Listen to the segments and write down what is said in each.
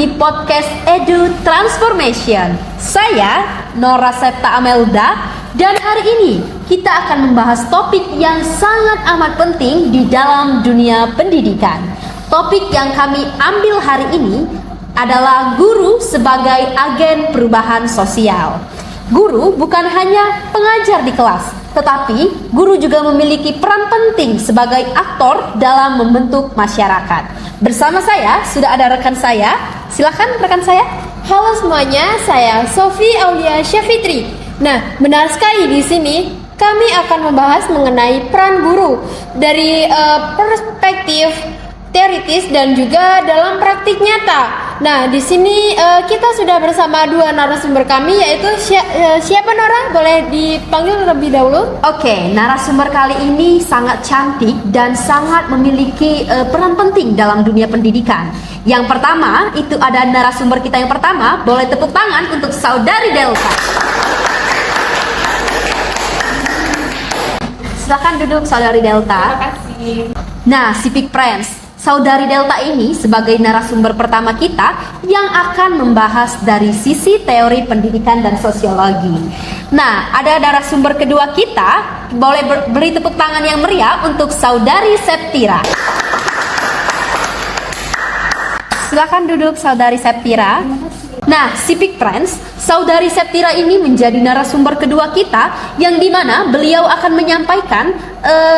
di podcast Edu Transformation. Saya Nora Septa Amelda dan hari ini kita akan membahas topik yang sangat amat penting di dalam dunia pendidikan. Topik yang kami ambil hari ini adalah guru sebagai agen perubahan sosial. Guru bukan hanya pengajar di kelas, tetapi guru juga memiliki peran penting sebagai aktor dalam membentuk masyarakat. Bersama saya sudah ada rekan saya. Silakan rekan saya. Halo semuanya, saya Sofi Aulia Syafitri. Nah, benar sekali di sini kami akan membahas mengenai peran guru dari perspektif teoritis dan juga dalam praktik nyata. Nah, di sini kita sudah bersama dua narasumber kami, yaitu siapa Nora? Boleh dipanggil terlebih dahulu? Oke, narasumber kali ini sangat cantik dan sangat memiliki peran penting dalam dunia pendidikan. Yang pertama, itu ada narasumber kita yang pertama. Boleh tepuk tangan untuk Saudari Delta. Silakan duduk Saudari Delta. Terima kasih. Nah, Civic Friends, Saudari Delta ini sebagai narasumber pertama kita yang akan membahas dari sisi teori pendidikan dan sosiologi. Nah, ada narasumber kedua kita. Boleh beri tepuk tangan yang meriah untuk Saudari Septira. Silakan duduk Saudari Septira. Nah, Civic Friends, Saudari Septira ini menjadi narasumber kedua kita yang dimana beliau akan menyampaikan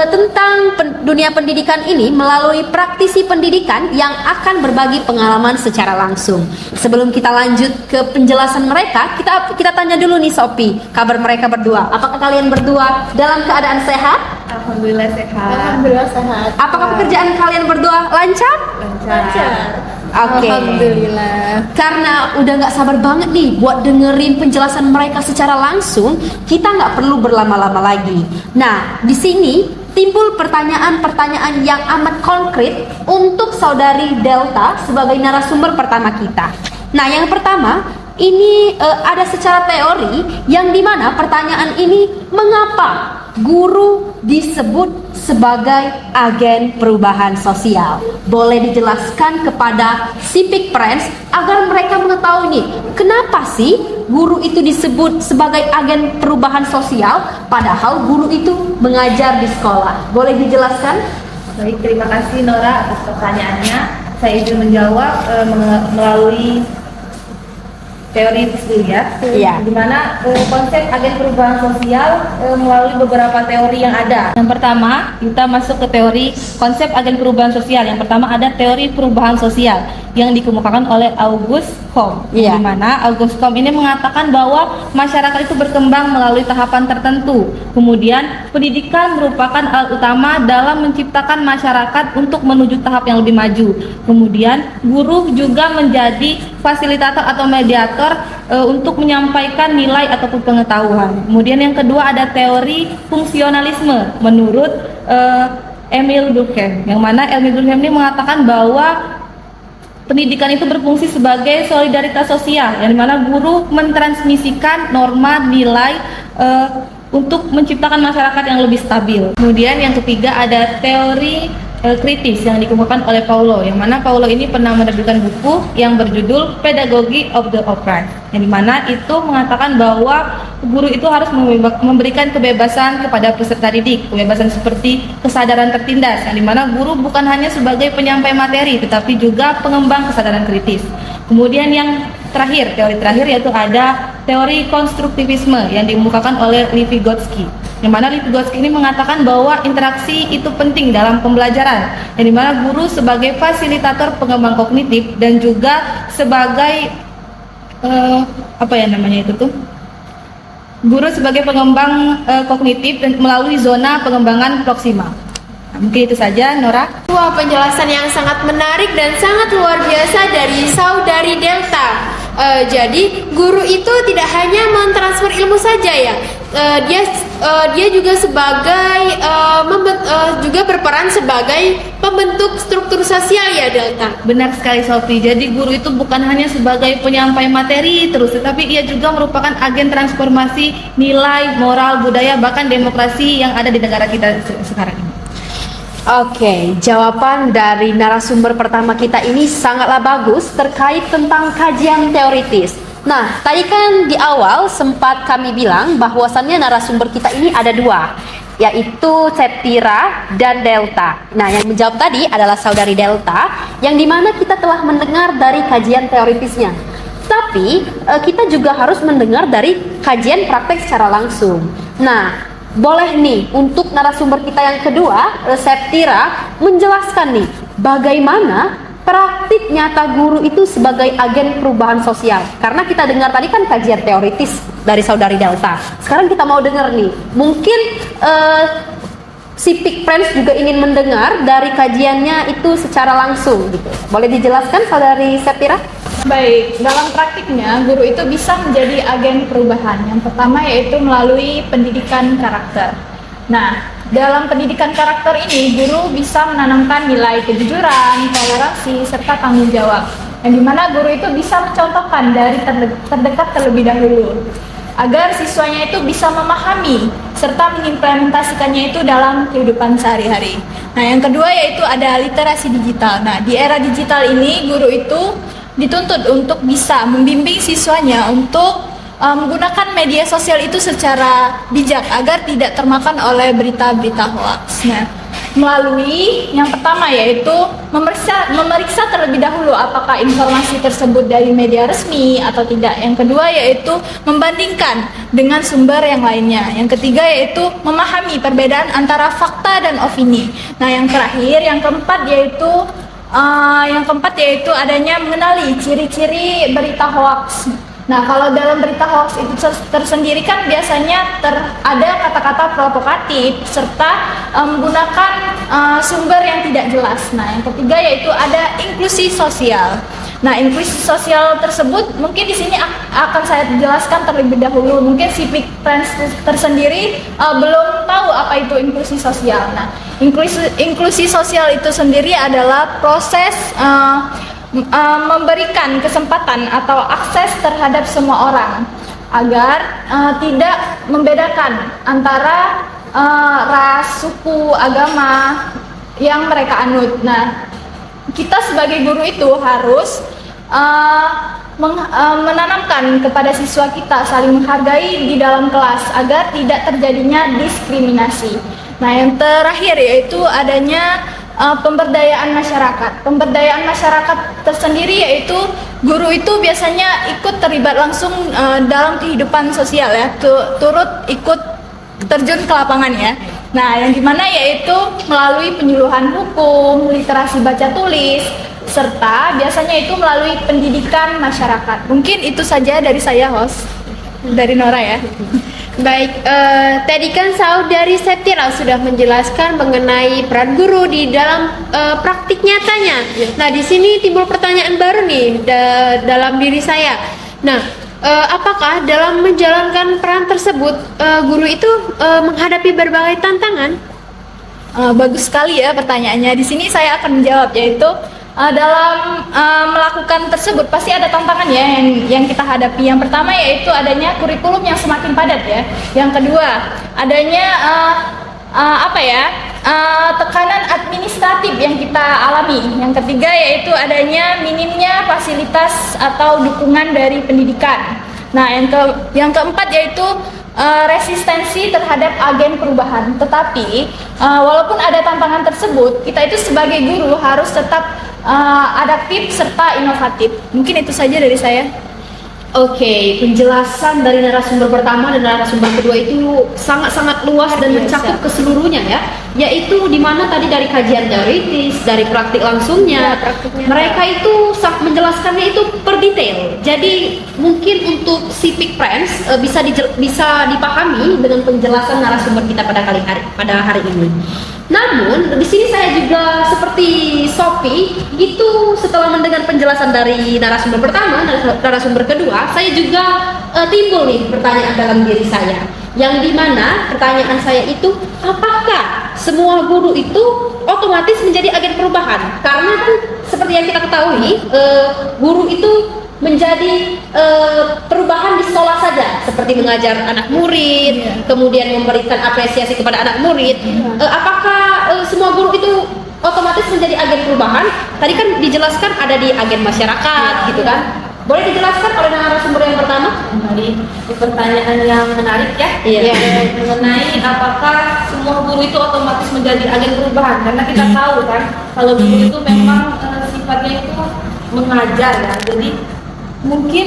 tentang dunia pendidikan ini melalui praktisi pendidikan yang akan berbagi pengalaman secara langsung. Sebelum kita lanjut ke penjelasan mereka, kita tanya dulu nih Sophie, kabar mereka berdua. Apakah kalian berdua dalam keadaan sehat? Alhamdulillah sehat. Alhamdulillah sehat. Apakah pekerjaan kalian berdua lancar? Lancar. Oke. Alhamdulillah. Karena udah nggak sabar banget nih buat dengerin penjelasan mereka secara langsung, kita nggak perlu berlama-lama lagi. Nah, di sini timbul pertanyaan-pertanyaan yang amat konkret untuk Saudari Delta sebagai narasumber pertama kita. Nah, yang pertama, ini ada secara teori yang dimana pertanyaan ini, mengapa guru disebut sebagai agen perubahan sosial? Boleh dijelaskan kepada Civic Friends agar mereka mengetahui nih, kenapa sih guru itu disebut sebagai agen perubahan sosial padahal guru itu mengajar di sekolah? Boleh dijelaskan? Baik, terima kasih Nora atas pertanyaannya. Saya izin menjawab melalui teori itu ya, Iya. di mana konsep agen perubahan sosial melalui beberapa teori yang ada. Yang pertama, kita masuk ke teori konsep agen perubahan sosial. Yang pertama ada teori perubahan sosial yang dikemukakan oleh Auguste Comte. Iya. Di mana Auguste Comte ini mengatakan bahwa masyarakat itu berkembang melalui tahapan tertentu. Kemudian pendidikan merupakan alat utama dalam menciptakan masyarakat untuk menuju tahap yang lebih maju. Kemudian guru juga menjadi fasilitator atau mediator untuk menyampaikan nilai ataupun pengetahuan. Kemudian yang kedua ada teori fungsionalisme menurut Emile Durkheim, yang mana Emile Durkheim ini mengatakan bahwa pendidikan itu berfungsi sebagai solidaritas sosial, yang dimana guru mentransmisikan norma nilai untuk menciptakan masyarakat yang lebih stabil. Kemudian yang ketiga ada teori kritis yang dikemukakan oleh Paulo, yang mana Paulo ini pernah menerbitkan buku yang berjudul Pedagogy of the Oppressed, yang dimana itu mengatakan bahwa guru itu harus memberikan kebebasan kepada peserta didik, kebebasan seperti kesadaran tertindas, yang dimana guru bukan hanya sebagai penyampai materi tetapi juga pengembang kesadaran kritis. Kemudian yang terakhir, teori terakhir yaitu ada teori konstruktivisme yang dikemukakan oleh Lev Vygotsky, yang mana Lev Vygotsky ini mengatakan bahwa interaksi itu penting dalam pembelajaran, yang dimana guru sebagai fasilitator pengembang kognitif dan juga sebagai guru sebagai pengembang kognitif dan melalui zona pengembangan proksimal. Nah, mungkin itu saja Nora. Wah, penjelasan yang sangat menarik dan sangat luar biasa dari Saudari Delta. Jadi guru itu tidak hanya mentransfer ilmu saja ya, dia juga sebagai juga berperan sebagai pembentuk struktur sosial ya Delta. Benar sekali Sophie. Jadi guru itu bukan hanya sebagai penyampai materi terus, tetapi ia juga merupakan agen transformasi nilai, moral, budaya, bahkan demokrasi yang ada di negara kita sekarang ini. Oke, jawaban dari narasumber pertama kita ini sangatlah bagus terkait tentang kajian teoritis. Nah, tadi kan di awal sempat kami bilang bahwasannya narasumber kita ini ada dua, yaitu Septira dan Delta. Nah, yang menjawab tadi adalah saudari Delta, yang dimana kita telah mendengar dari kajian teoritisnya. Tapi, kita juga harus mendengar dari kajian praktek secara langsung. Nah, boleh nih untuk narasumber kita yang kedua, Septira, menjelaskan nih bagaimana praktik nyata guru itu sebagai agen perubahan sosial. Karena kita dengar tadi kan kajian teoritis dari saudari Delta. Sekarang kita mau dengar nih, mungkin si Peak Friends juga ingin mendengar dari kajiannya itu secara langsung gitu. Boleh dijelaskan saudari Septira? Baik, dalam praktiknya guru itu bisa menjadi agen perubahan. Yang pertama yaitu melalui pendidikan karakter. Nah, dalam pendidikan karakter ini guru bisa menanamkan nilai kejujuran, toleransi, serta tanggung jawab. Yang dimana guru itu bisa mencontohkan dari terdekat terlebih dahulu, agar siswanya itu bisa memahami serta mengimplementasikannya itu dalam kehidupan sehari-hari. Nah, yang kedua yaitu ada literasi digital. Nah, di era digital ini guru itu dituntut untuk bisa membimbing siswanya untuk menggunakan media sosial itu secara bijak agar tidak termakan oleh berita-berita hoax. Nah, melalui yang pertama yaitu memeriksa terlebih dahulu apakah informasi tersebut dari media resmi atau tidak. Yang kedua yaitu membandingkan dengan sumber yang lainnya. Yang ketiga yaitu memahami perbedaan antara fakta dan opini. Nah, yang terakhir, yang keempat yaitu adanya mengenali ciri-ciri berita hoax. Nah, kalau dalam berita hoax itu tersendiri kan biasanya ada kata-kata provokatif serta menggunakan sumber yang tidak jelas. Nah, yang ketiga yaitu ada inklusi sosial. Nah, inklusi sosial tersebut mungkin di sini akan saya jelaskan terlebih dahulu. Mungkin si Peak Friends tersendiri belum tahu apa itu inklusi sosial. Nah, inklusi sosial itu sendiri adalah proses memberikan kesempatan atau akses terhadap semua orang agar tidak membedakan antara ras, suku, agama yang mereka anut. Nah, kita sebagai guru itu harus menanamkan kepada siswa kita saling menghargai di dalam kelas agar tidak terjadinya diskriminasi. Nah, yang terakhir yaitu adanya pemberdayaan masyarakat. Pemberdayaan masyarakat tersendiri yaitu guru itu biasanya ikut terlibat langsung dalam kehidupan sosial ya, turut ikut terjun ke lapangan ya. Nah, yang dimana yaitu melalui penyuluhan hukum, literasi baca tulis, serta biasanya itu melalui pendidikan masyarakat. Mungkin itu saja dari saya, host, dari Nora ya. Baik, tadi kan saudari Septira sudah menjelaskan mengenai peran guru di dalam praktik nyatanya. Nah, di sini timbul pertanyaan baru nih dalam diri saya. Nah, apakah dalam menjalankan peran tersebut guru itu menghadapi berbagai tantangan? Bagus sekali ya pertanyaannya. Di sini saya akan menjawab, yaitu dalam melakukan tersebut pasti ada tantangan ya yang kita hadapi. Yang pertama yaitu adanya kurikulum yang semakin padat ya. Yang kedua adanya tekanan administratif yang kita alami. Yang ketiga yaitu adanya minimnya fasilitas atau dukungan dari pendidikan. Nah, yang keempat yaitu resistensi terhadap agen perubahan. Tetapi walaupun ada tantangan tersebut, kita itu sebagai guru harus tetap adaptif serta inovatif. Mungkin itu saja dari saya. Oke, penjelasan dari narasumber pertama dan narasumber kedua itu sangat-sangat luas dan mencakup keseluruhnya ya. Yaitu dimana tadi dari kajian teoritis, dari praktik langsungnya, mereka itu menjelaskannya itu per detail. Jadi mungkin untuk si Peak Friends bisa dipahami dengan penjelasan narasumber kita pada hari ini. Namun di sini saya juga seperti Sophie itu setelah mendengar penjelasan dari narasumber pertama dan narasumber kedua, saya juga timbul nih pertanyaan dalam diri saya. Yang dimana pertanyaan saya itu, apakah semua guru itu otomatis menjadi agen perubahan? Karena kan seperti yang kita ketahui, guru itu menjadi perubahan di sekolah saja, seperti mengajar anak murid, kemudian memberikan apresiasi kepada anak murid. Apakah semua guru itu otomatis menjadi agen perubahan? Tadi kan dijelaskan ada di agen masyarakat, gitu kan? Boleh dijelaskan oleh narasumber yang pertama? Kembali ke pertanyaan yang menarik ya, Iya. mengenai apakah semua guru itu otomatis menjadi agen perubahan, karena kita tahu kan kalau guru itu memang sifatnya itu mengajar ya, jadi mungkin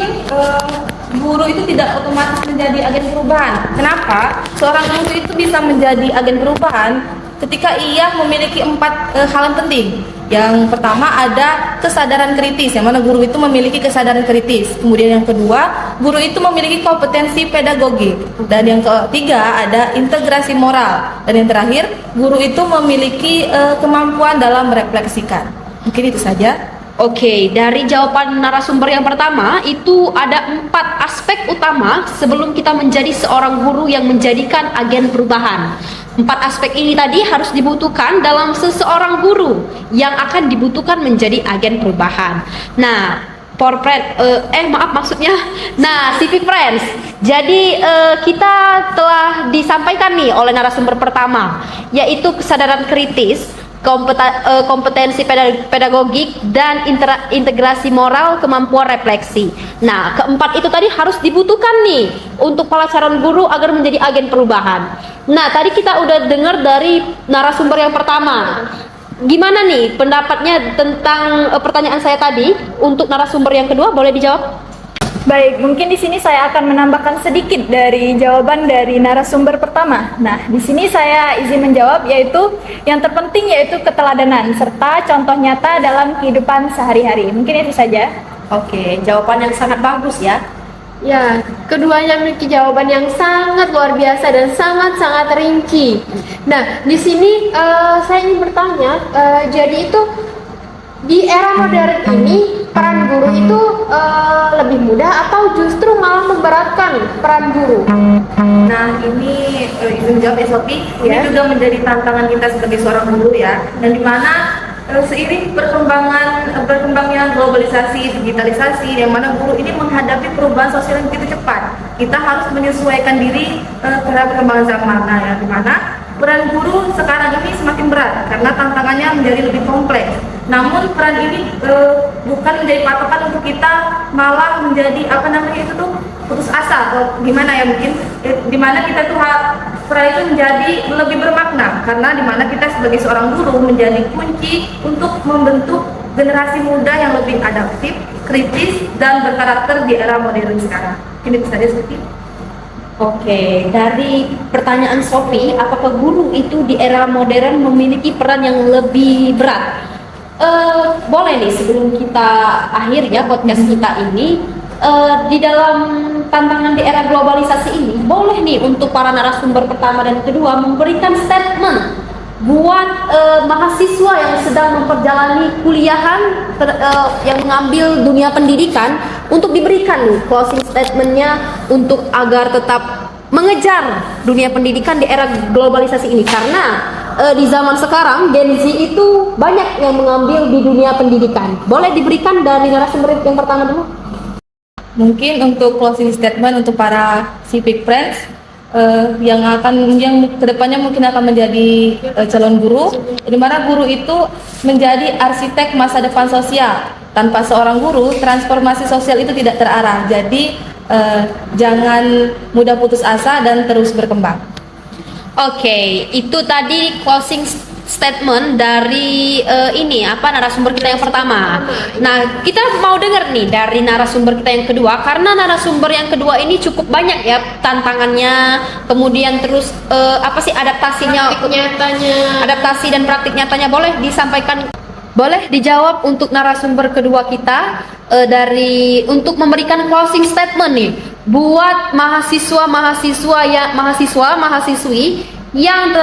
guru itu tidak otomatis menjadi agen perubahan. Kenapa? Seorang guru itu bisa menjadi agen perubahan ketika ia memiliki 4 hal yang penting. Yang pertama ada kesadaran kritis, yang mana guru itu memiliki kesadaran kritis. Kemudian yang kedua, guru itu memiliki kompetensi pedagogik. Dan yang ketiga ada integrasi moral. Dan yang terakhir, guru itu memiliki kemampuan dalam merefleksikan. Mungkin itu saja. Oke, dari jawaban narasumber yang pertama itu ada 4 aspek utama sebelum kita menjadi seorang guru yang menjadikan agen perubahan. 4 aspek ini tadi harus dibutuhkan dalam seseorang guru yang akan dibutuhkan menjadi agen perubahan. Nah, Civic Friends. Jadi kita telah disampaikan nih oleh narasumber pertama, yaitu kesadaran kritis, kompetensi pedagogik, dan integrasi moral, kemampuan refleksi. Nah, keempat itu tadi harus dibutuhkan nih untuk para calon guru agar menjadi agen perubahan. Nah, tadi kita udah dengar dari narasumber yang pertama. Gimana nih pendapatnya tentang pertanyaan saya tadi? Untuk narasumber yang kedua, boleh dijawab? Baik, mungkin di sini saya akan menambahkan sedikit dari jawaban dari narasumber pertama. Nah, di sini saya izin menjawab, yaitu yang terpenting yaitu keteladanan serta contoh nyata dalam kehidupan sehari-hari. Mungkin itu saja. Oke, jawaban yang sangat bagus ya. Ya, keduanya memiliki jawaban yang sangat luar biasa dan sangat-sangat rinci. Nah, di sini saya ingin bertanya, jadi itu di era modern ini peran guru itu lebih mudah atau justru malah memberatkan peran guru? Nah, ini izin jawab ya Sophie. Ini juga menjadi tantangan kita sebagai seorang guru ya. Dan di mana seiring berkembangnya globalisasi, digitalisasi, yang mana guru ini menghadapi perubahan sosial yang begitu cepat. Kita harus menyesuaikan diri terhadap perkembangan zaman. Nah, yang di mana peran guru sekarang ini semakin berat karena tantangannya menjadi lebih kompleks. Namun peran ini bukan menjadi patokan untuk kita malah menjadi putus asa atau gimana ya, mungkin dimana kita tuh peran itu menjadi lebih bermakna karena dimana kita sebagai seorang guru menjadi kunci untuk membentuk generasi muda yang lebih adaptif, kritis, dan berkarakter di era modern sekarang. Ini bisa seperti itu. Oke, dari pertanyaan Sophie, apakah guru itu di era modern memiliki peran yang lebih berat? Boleh nih sebelum kita akhir ya podcast kita ini, di dalam tantangan di era globalisasi ini, boleh nih untuk para narasumber pertama dan kedua memberikan statement buat mahasiswa yang sedang memperjalani kuliahan yang mengambil dunia pendidikan, untuk diberikan nih closing statementnya untuk agar tetap mengejar dunia pendidikan di era globalisasi ini, karena di zaman sekarang Gen Z itu banyak yang mengambil di dunia pendidikan. Boleh diberikan dari narasumber yang pertama dulu? Mungkin untuk closing statement untuk para Civic Friends yang kedepannya mungkin akan menjadi calon guru, di mana guru itu menjadi arsitek masa depan sosial. Tanpa seorang guru, transformasi sosial itu tidak terarah. Jadi jangan mudah putus asa dan terus berkembang. Oke, itu tadi closing statement dari narasumber kita yang pertama. Nah, kita mau dengar nih dari narasumber kita yang kedua, karena narasumber yang kedua ini cukup banyak ya tantangannya, kemudian terus adaptasinya, adaptasi dan praktik nyatanya. Boleh disampaikan, boleh dijawab untuk narasumber kedua kita untuk memberikan closing statement nih buat mahasiswi yang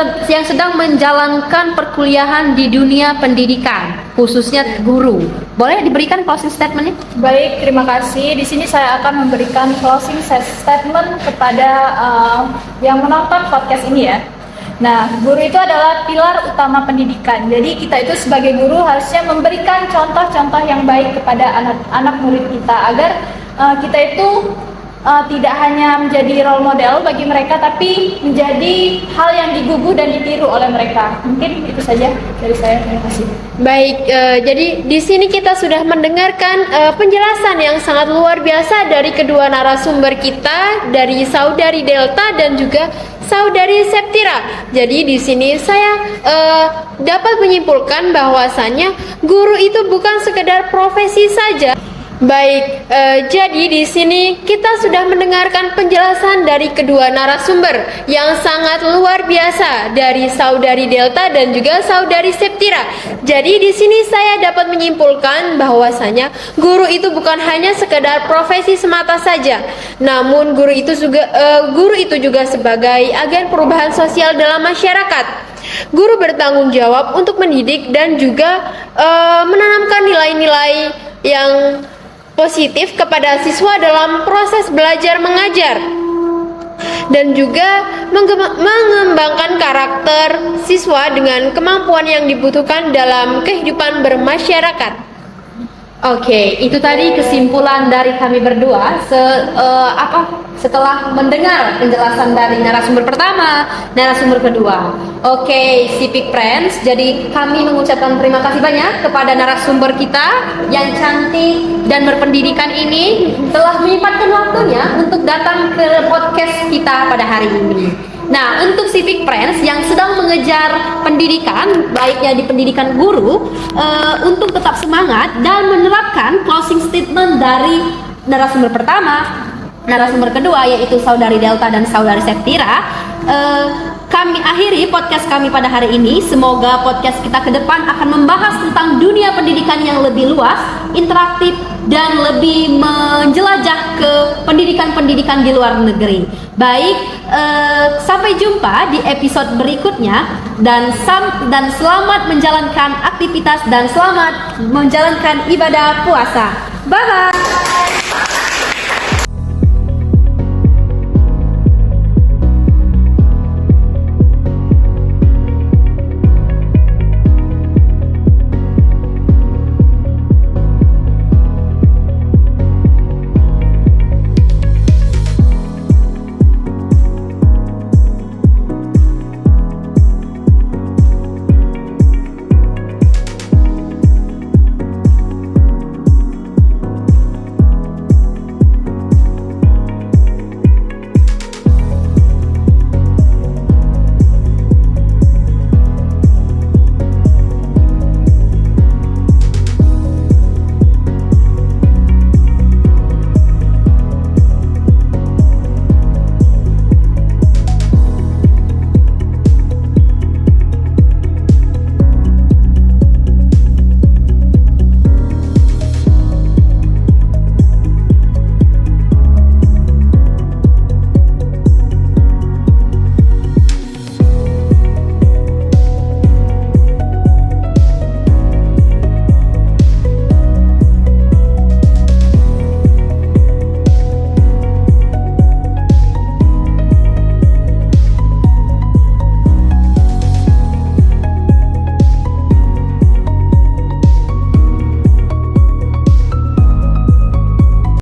sedang menjalankan perkuliahan di dunia pendidikan, khususnya guru. Boleh diberikan closing statementnya? Baik, terima kasih. Di sini saya akan memberikan closing statement kepada yang menonton podcast ini ya. Nah, guru itu adalah pilar utama pendidikan. Jadi kita itu sebagai guru harusnya memberikan contoh-contoh yang baik kepada anak-anak murid kita agar kita itu tidak hanya menjadi role model bagi mereka, tapi menjadi hal yang digugu dan ditiru oleh mereka. Mungkin itu saja dari saya. Terima kasih. Baik, jadi di sini kita sudah mendengarkan penjelasan yang sangat luar biasa dari kedua narasumber kita, dari Saudari Delta dan juga Saudari Septira. Jadi di sini saya dapat menyimpulkan bahwasannya guru itu bukan sekedar profesi saja. Baik, jadi di sini kita sudah mendengarkan penjelasan dari kedua narasumber yang sangat luar biasa dari Saudari Delta dan juga Saudari Septira. Jadi di sini saya dapat menyimpulkan bahwasanya guru itu bukan hanya sekedar profesi semata saja, namun guru itu juga sebagai agen perubahan sosial dalam masyarakat. Guru bertanggung jawab untuk mendidik dan juga menanamkan nilai-nilai yang positif kepada siswa dalam proses belajar mengajar dan juga mengembangkan karakter siswa dengan kemampuan yang dibutuhkan dalam kehidupan bermasyarakat. Oke, itu tadi kesimpulan dari kami berdua setelah mendengar penjelasan dari narasumber pertama, narasumber kedua. Oke, Civic Friends, jadi kami mengucapkan terima kasih banyak kepada narasumber kita yang cantik dan berpendidikan ini telah menyempatkan waktunya untuk datang ke podcast kita pada hari ini. Nah, untuk Civic Friends yang sedang mengejar pendidikan, baiknya di pendidikan guru, untuk tetap semangat dan menerapkan closing statement dari narasumber pertama, narasumber kedua yaitu Saudari Delta dan Saudari Septira, kami akhiri podcast kami pada hari ini. Semoga podcast kita ke depan akan membahas tentang dunia pendidikan yang lebih luas, interaktif, dan lebih menjelajah ke pendidikan-pendidikan di luar negeri. Baik, sampai jumpa di episode berikutnya dan selamat menjalankan aktivitas dan selamat menjalankan ibadah puasa. Bye bye.